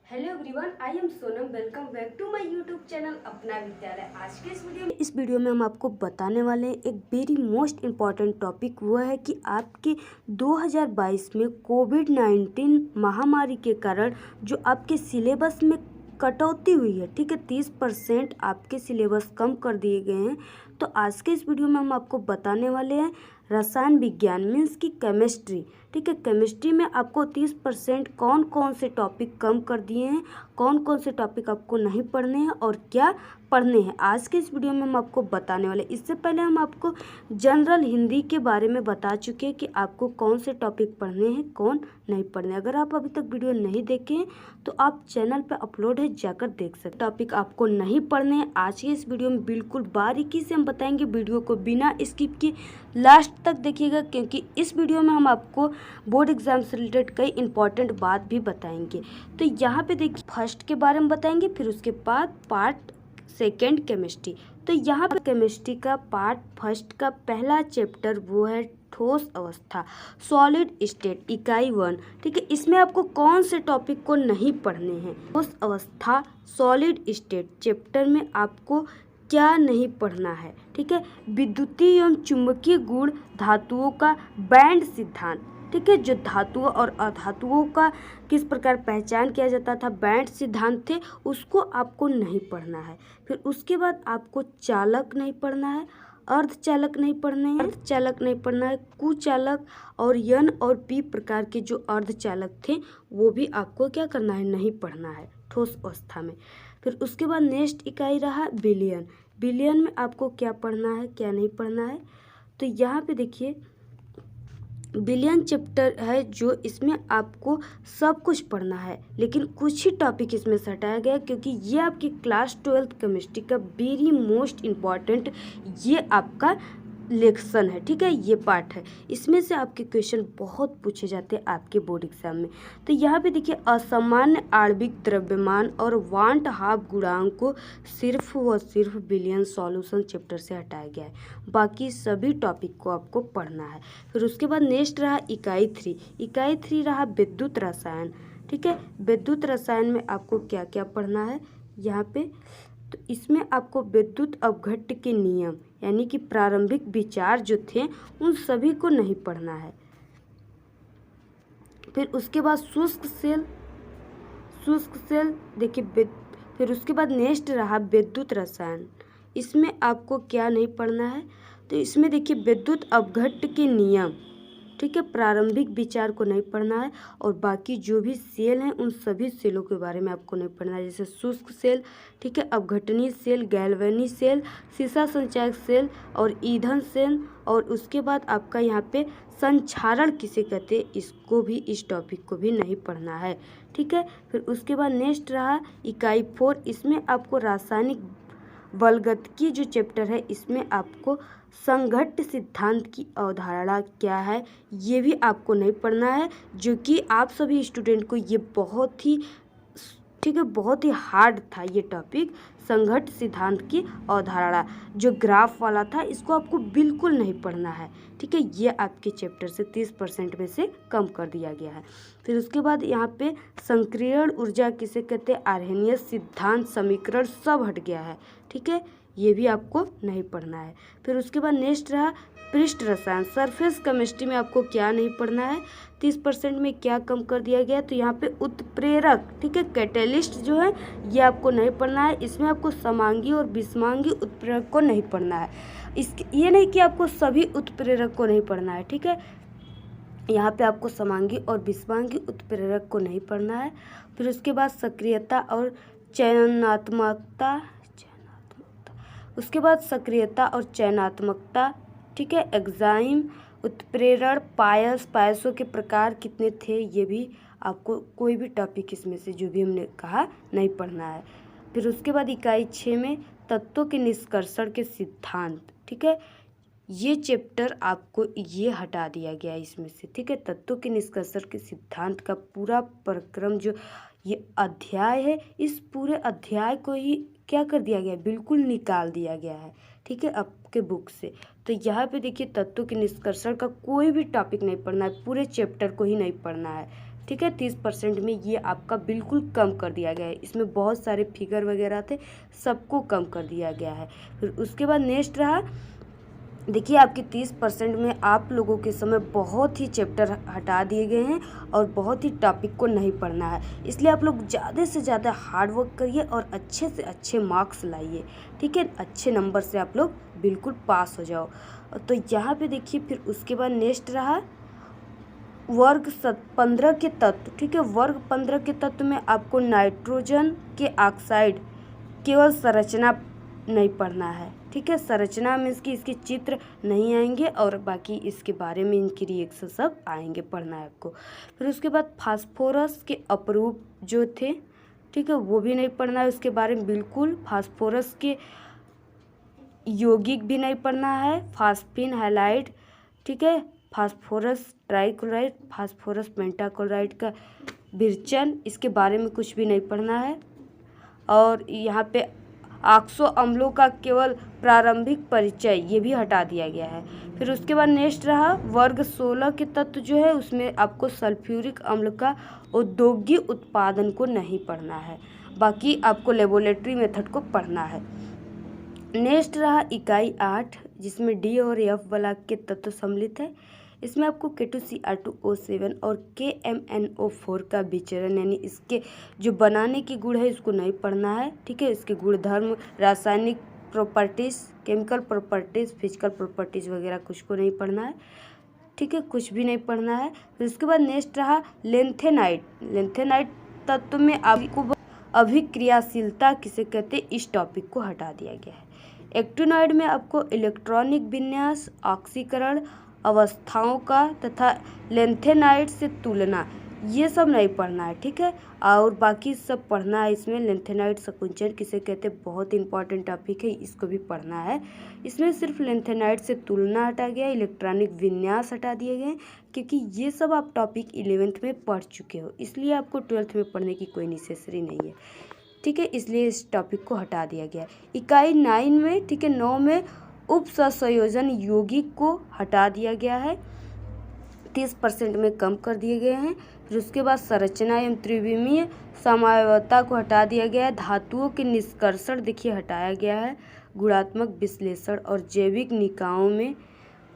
Hello everyone, I am Sonam. Welcome back to my YouTube channel Apna Vidyalaya. आज के इस video में हम आपको बताने वाले हैं एक वेरी मोस्ट इम्पॉर्टेंट टॉपिक। वो है कि आपके 2022 में कोविड-19 महामारी के कारण जो आपके सिलेबस में कटौती हुई है, ठीक है, 30% आपके सिलेबस कम कर दिए गए हैं। तो आज के इस वीडियो में हम आपको बताने वाले हैं रसायन विज्ञान मीन्स की केमिस्ट्री, ठीक है। केमिस्ट्री में आपको 30% कौन कौन से टॉपिक कम कर दिए हैं, कौन कौन से टॉपिक आपको नहीं पढ़ने हैं और क्या पढ़ने हैं, आज के इस वीडियो में हम आपको बताने वाले। इससे पहले हम आपको जनरल हिंदी के बारे में बता चुके हैं कि आपको कौन से टॉपिक पढ़ने हैं, कौन नहीं पढ़ने। अगर आप अभी तक वीडियो नहीं देखे हैं तो आप चैनल पर अपलोड है, जाकर देख सकते। टॉपिक आपको नहीं पढ़ने हैं, आज के इस वीडियो में बिल्कुल बारीकी से हम बताएंगे। वीडियो को बिना स्किप किए लास्ट तक देखिएगा, क्योंकि इस वीडियो में हम आपको बोर्ड एग्जाम से रिलेटेड कई इंपॉर्टेंट बात भी बताएंगे। तो यहाँ पे देखिए, फर्स्ट के बारे में बताएंगे, फिर उसके बाद पार्ट सेकंड केमिस्ट्री। तो यहाँ पर केमिस्ट्री का पार्ट फर्स्ट का पहला चैप्टर वो है ठोस अवस्था, सॉलिड स्टेट, इकाई 1, ठीक है। इसमें आपको कौन से टॉपिक को नहीं पढ़ने हैं? ठोस अवस्था सॉलिड स्टेट चैप्टर में आपको क्या नहीं पढ़ना है, ठीक है। विद्युतीय एवं चुंबकीय गुण धातुओं का बैंड सिद्धांत, ठीक है, जो धातुओं और अधातुओं का किस प्रकार पहचान किया जाता था, बैंड सिद्धांत थे, उसको आपको नहीं पढ़ना है। फिर उसके बाद आपको चालक नहीं पढ़ना है, अर्धचालक नहीं पढ़ने हैं, अर्धचालक नहीं पढ़ना है, कुचालक और एन और पी प्रकार के जो अर्धचालक थे वो भी आपको क्या करना है, नहीं पढ़ना है ठोस अवस्था में। फिर उसके बाद नेक्स्ट इकाई रहा विलयन। विलयन में आपको क्या पढ़ना है, क्या नहीं पढ़ना है। तो यहाँ पे देखिए, विलयन चैप्टर है जो इसमें आपको सब कुछ पढ़ना है, लेकिन कुछ ही टॉपिक इसमें से हटाया गया, क्योंकि ये आपकी क्लास 12th केमिस्ट्री का वेरी मोस्ट इम्पॉर्टेंट ये आपका लेक्शन है, ठीक है, ये पार्ट है। इसमें से आपके क्वेश्चन बहुत पूछे जाते हैं आपके बोर्ड एग्जाम में। तो यहाँ पे देखिए, असामान्य आणविक द्रव्यमान और वांट हाफ गुणांक को सिर्फ व सिर्फ विलयन सॉल्यूशन चैप्टर से हटाया गया है, बाकी सभी टॉपिक को आपको पढ़ना है। फिर उसके बाद नेक्स्ट रहा इकाई 3। इकाई 3 रहा विद्युत रसायन, ठीक है। विद्युत रसायन में आपको क्या क्या पढ़ना है यहाँ पे, तो इसमें आपको विद्युत अपघट्य के नियम यानी कि प्रारंभिक विचार जो थे उन सभी को नहीं पढ़ना है। फिर उसके बाद शुष्क सेल देखिए, फिर उसके बाद नेक्स्ट रहा विद्युत रसायन। इसमें आपको क्या नहीं पढ़ना है, तो इसमें देखिए विद्युत अपघट्य के नियम, ठीक है, प्रारंभिक विचार को नहीं पढ़ना है, और बाकी जो भी सेल हैं उन सभी सेलों के बारे में आपको नहीं पढ़ना है, जैसे शुष्क सेल, ठीक है, अपघटनीय सेल, गैल्वेनी सेल, सीसा संचायक सेल और ईंधन सेल। और उसके बाद आपका यहाँ पे संक्षारण किसे कहते हैं, इसको भी, इस टॉपिक को भी नहीं पढ़ना है, ठीक है। फिर उसके बाद नेक्स्ट रहा इकाई 4। इसमें आपको रासायनिक बलगतिकी जो चैप्टर है, इसमें आपको संघट्ट सिद्धांत की अवधारणा क्या है ये भी आपको नहीं पढ़ना है, जो कि आप सभी स्टूडेंट को ये बहुत ही, ठीक है, बहुत ही हार्ड था ये टॉपिक। संघट्ट सिद्धांत की अवधारणा जो ग्राफ वाला था, इसको आपको बिल्कुल नहीं पढ़ना है, ठीक है। ये आपके चैप्टर से 30% में से कम कर दिया गया है। फिर उसके बाद यहाँ पे संक्रियण ऊर्जा किसे कहते हैं, आर्हेनियस सिद्धांत, समीकरण सब हट गया है, ठीक है, ये भी आपको नहीं पढ़ना है। फिर उसके बाद नेक्स्ट रहा पृष्ठ रसायन, सरफेस केमिस्ट्री में आपको क्या नहीं पढ़ना है, 30% में क्या कम कर दिया गया, तो यहाँ पे उत्प्रेरक, ठीक है, कैटेलिस्ट जो है ये आपको नहीं पढ़ना है। इसमें आपको समांगी और विषमांगी उत्प्रेरक को नहीं पढ़ना है। ये नहीं कि आपको सभी उत्प्रेरक को नहीं पढ़ना है, ठीक है, यहाँ पे आपको समांगी और विषमांगी उत्प्रेरक को नहीं पढ़ना है। फिर उसके बाद सक्रियता और चयनात्मकता, उसके बाद सक्रियता और चयनात्मकता, ठीक है, एग्जाइम, उत्प्रेरण, पायसों के प्रकार कितने थे, ये भी आपको कोई भी टॉपिक इसमें से जो भी हमने कहा नहीं पढ़ना है। फिर उसके बाद इकाई 6 में तत्वों के निष्कर्षण के सिद्धांत, ठीक है, ये चैप्टर आपको ये हटा दिया गया है इसमें से, ठीक है। तत्वों के निष्कर्षण के सिद्धांत का पूरा प्रक्रम जो ये अध्याय है, इस पूरे अध्याय को ही क्या कर दिया गया है, बिल्कुल निकाल दिया गया है, ठीक है, आपके बुक से। तो यहाँ पे देखिए, तत्वों के निष्कर्षण का कोई भी टॉपिक नहीं पढ़ना है, पूरे चैप्टर को ही नहीं पढ़ना है। ठीक है। 30% में ये आपका बिल्कुल कम कर दिया गया है। इसमें बहुत सारे फिगर वगैरह थे, सबको कम कर दिया गया है। फिर उसके बाद नेक्स्ट रहा, देखिए आपके 30% में आप लोगों के समय बहुत ही चैप्टर हटा दिए गए हैं और बहुत ही टॉपिक को नहीं पढ़ना है। इसलिए आप लोग ज़्यादा से ज़्यादा हार्ड वर्क करिए और अच्छे से अच्छे मार्क्स लाइए, ठीक है। अच्छे नंबर से आप लोग बिल्कुल पास हो जाओ। तो यहाँ पे देखिए, फिर उसके बाद नेक्स्ट रहा वर्ग 15 के तत्व, ठीक है। वर्ग 15 के तत्व में आपको नाइट्रोजन के ऑक्साइड केवल संरचना नहीं पढ़ना है, ठीक है। संरचना में इसकी चित्र नहीं आएंगे और बाकी इसके बारे में इनकी रिएक्शन सब आएंगे, पढ़ना है आपको। फिर उसके बाद फास्फोरस के अपरूप जो थे, ठीक है, वो भी नहीं पढ़ना है उसके बारे में बिल्कुल। फास्फोरस के यौगिक भी नहीं पढ़ना है, फास्फिन हैलाइड, ठीक है, फास्फोरस ट्राइक्लोराइड, फास्फोरस पेंटाक्लोराइड का विरचन, इसके बारे में कुछ भी नहीं पढ़ना है। और यहाँ पे ऑक्सो अम्लों का केवल प्रारंभिक परिचय, ये भी हटा दिया गया है। फिर उसके बाद नेक्स्ट रहा वर्ग 16 के तत्व जो है, उसमें आपको सल्फ्यूरिक अम्ल का औद्योगिक उत्पादन को नहीं पढ़ना है, बाकी आपको लेबोरेटरी मेथड को पढ़ना है। नेक्स्ट रहा इकाई 8, जिसमें डी और एफ ब्लॉक के तत्व सम्मिलित है। इसमें आपको K2Cr2O7 और KMnO4 का विचरण, यानी इसके जो बनाने की गुण है इसको नहीं पढ़ना है, ठीक है। इसके गुणधर्म, रासायनिक properties, chemical properties, physical properties वगैरह कुछ को नहीं पढ़ना है, ठीक है, कुछ भी नहीं पढ़ना है। फिर उसके बाद नेक्स्ट रहा लेंथेनाइट। लेंथेनाइट तत्व में आपको अभिक्रियाशीलता किसे कहते हैं, इस टॉपिक को हटा दिया गया है। एक्टिनॉइड में आपको इलेक्ट्रॉनिक विन्यास, ऑक्सीकरण अवस्थाओं का तथा लेंथेनाइड से तुलना, ये सब नहीं पढ़ना है, ठीक है। और बाकी सब पढ़ना है इसमें। लेंथेनाइड संकुचन किसे कहते हैं, बहुत इंपॉर्टेंट टॉपिक है, इसको भी पढ़ना है। इसमें सिर्फ लेंथेनाइड से तुलना हटा गया, इलेक्ट्रॉनिक विन्यास हटा दिए गए, क्योंकि ये सब आप टॉपिक 11th में पढ़ चुके हो, इसलिए आपको 12th में पढ़ने की कोई नेसेसरी नहीं है, ठीक है। इसलिए इस टॉपिक को हटा दिया गया। इकाई 9 में, ठीक है, 9 में उप संयोजन यौगिक को हटा दिया गया है, 30% में कम कर दिए गए हैं। फिर उसके बाद संरचना एवं त्रिविमीय समवायता को हटा दिया गया है। धातुओं के निष्कर्षण देखिए हटाया गया है। गुणात्मक विश्लेषण और जैविक निकायों में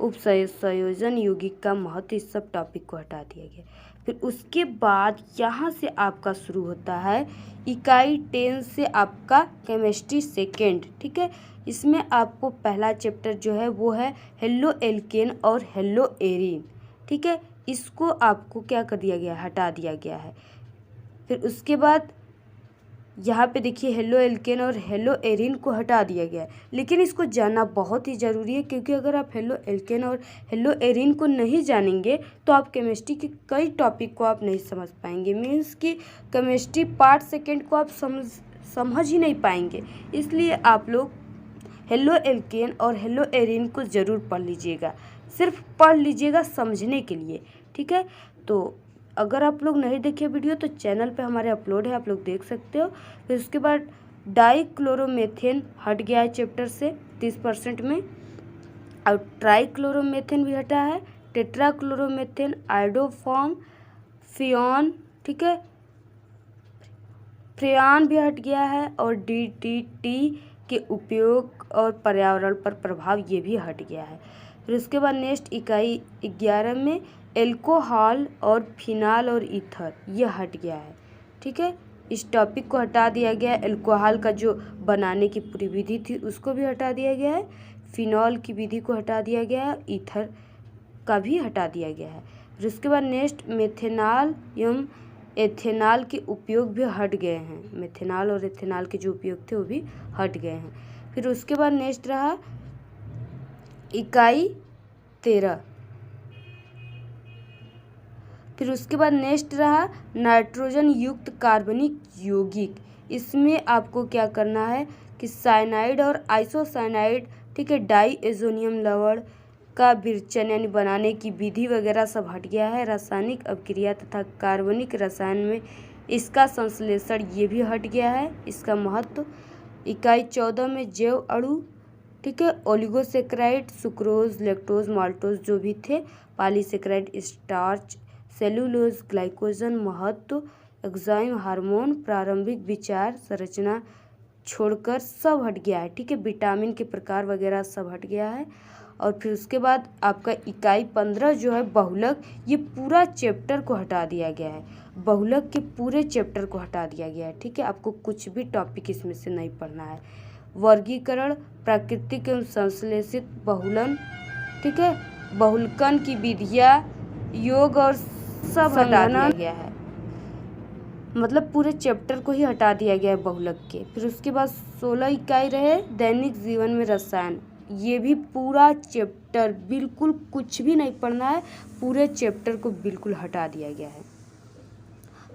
उप संयोजन यौगिक का महत्व, इस सब टॉपिक को हटा दिया गया। फिर उसके बाद यहाँ से आपका शुरू होता है इकाई 10 से आपका केमिस्ट्री सेकेंड, ठीक है। इसमें आपको पहला चैप्टर जो है वो है हेलो एल्केन और हेलो एरीन, ठीक है। इसको आपको क्या कर दिया गया, हटा दिया गया है। फिर उसके बाद यहाँ पे देखिए हेलो एल्केन और हेलो एरीन को हटा दिया गया है, लेकिन इसको जानना बहुत ही ज़रूरी है, क्योंकि अगर आप हेलो एल्केन और हेलो एरीन को नहीं जानेंगे तो आप केमिस्ट्री के कई टॉपिक को आप नहीं समझ पाएंगे। मीन्स कि केमिस्ट्री पार्ट सेकेंड को आप समझ ही नहीं पाएंगे। इसलिए आप लोग हेलो एल्केन और हेलो एरीन को ज़रूर पढ़ लीजिएगा, सिर्फ पढ़ लीजिएगा समझने के लिए, ठीक है। तो अगर आप लोग नहीं देखे वीडियो तो चैनल पे हमारे अपलोड है, आप लोग देख सकते हो। फिर उसके बाद डाइक्लोरोमेथेन हट गया है चैप्टर से 30% में, और ट्राइक्लोरोमेथेन भी हटा है, टेट्राक्लोरोमेथेन, आयोडोफॉर्म, फ्रियॉन, ठीक है, फ्रियॉन भी हट गया है, और DDT के उपयोग और पर्यावरण पर प्रभाव, ये भी हट गया है। फिर उसके बाद नेक्स्ट इकाई 11 में एल्कोहल और फिनाल और ईथर, ये हट गया है, ठीक है। इस टॉपिक को हटा दिया गया है। एल्कोहल का जो बनाने की पूरी विधि थी उसको भी हटा दिया गया है, फिनॉल की विधि को हटा दिया गया है, ईथर का भी हटा दिया गया है। फिर उसके बाद नेक्स्ट मेथेनॉल एवं एथेनॉल के उपयोग भी हट गए हैं। मेथेनॉल और एथेनॉल के जो उपयोग थे वो भी हट गए हैं। फिर उसके बाद नेक्स्ट रहा इकाई 13। फिर उसके बाद नेक्स्ट रहा नाइट्रोजन युक्त कार्बनिक यौगिक। इसमें आपको क्या करना है कि साइनाइड और आइसोसाइनाइड, ठीक है, डाईएजोनियम लवण का विरचन यानी बनाने की विधि वगैरह सब हट गया है। रासायनिक अभिक्रिया तथा कार्बनिक रसायन में इसका संश्लेषण ये भी हट गया है। इसका महत्व इकाई 14 में जैव अणु, ठीक है, ओलिगोसेक्राइड, सुक्रोज, लैक्टोज, माल्टोज जो भी थे, पॉलीसेक्राइड, स्टार्च, सेलुलोज, ग्लाइकोजन, महत्व, एंजाइम, हार्मोन, प्रारंभिक विचार, संरचना छोड़कर सब हट गया है। ठीक है, विटामिन के प्रकार वगैरह सब हट गया है। और फिर उसके बाद आपका इकाई 15 जो है बहुलक, ये पूरा चैप्टर को हटा दिया गया है। बहुलक के पूरे चैप्टर को हटा दिया गया है। ठीक है, आपको कुछ भी टॉपिक इसमें से नहीं पढ़ना है। वर्गीकरण, प्राकृतिक एवं संश्लेषित बहुलन, ठीक है, बहुलकन की विधियाँ, योग और सब हटा दिया गया है। मतलब पूरे चैप्टर को ही हटा दिया गया है बहुलक के। फिर उसके बाद 16 इकाई रहे दैनिक जीवन में रसायन, ये भी पूरा चैप्टर बिल्कुल कुछ भी नहीं पढ़ना है, पूरे चैप्टर को बिल्कुल हटा दिया गया है।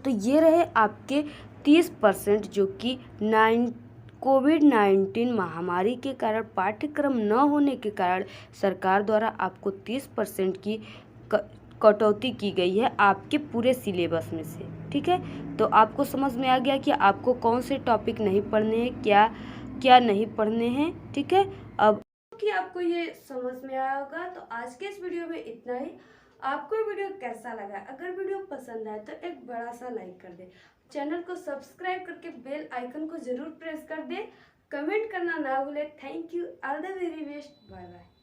तो ये रहे आपके 30% जो कि कोविड-19 महामारी के कारण पाठ्यक्रम न होने के कारण सरकार द्वारा आपको 30% की कटौती की गई है आपके पूरे सिलेबस में से। ठीक है, तो आपको समझ में आ गया कि आपको कौन से टॉपिक नहीं पढ़ने हैं, क्या क्या नहीं पढ़ने हैं। ठीक है, अब कि आपको ये समझ में आया होगा। तो आज के इस वीडियो में इतना ही। आपको वीडियो कैसा लगा? अगर वीडियो पसंद आए तो एक बड़ा सा लाइक कर दे, चैनल को सब्सक्राइब करके बेल आइकन को जरूर प्रेस कर दे, कमेंट करना ना भूले। Thank you, all the very best, bye bye.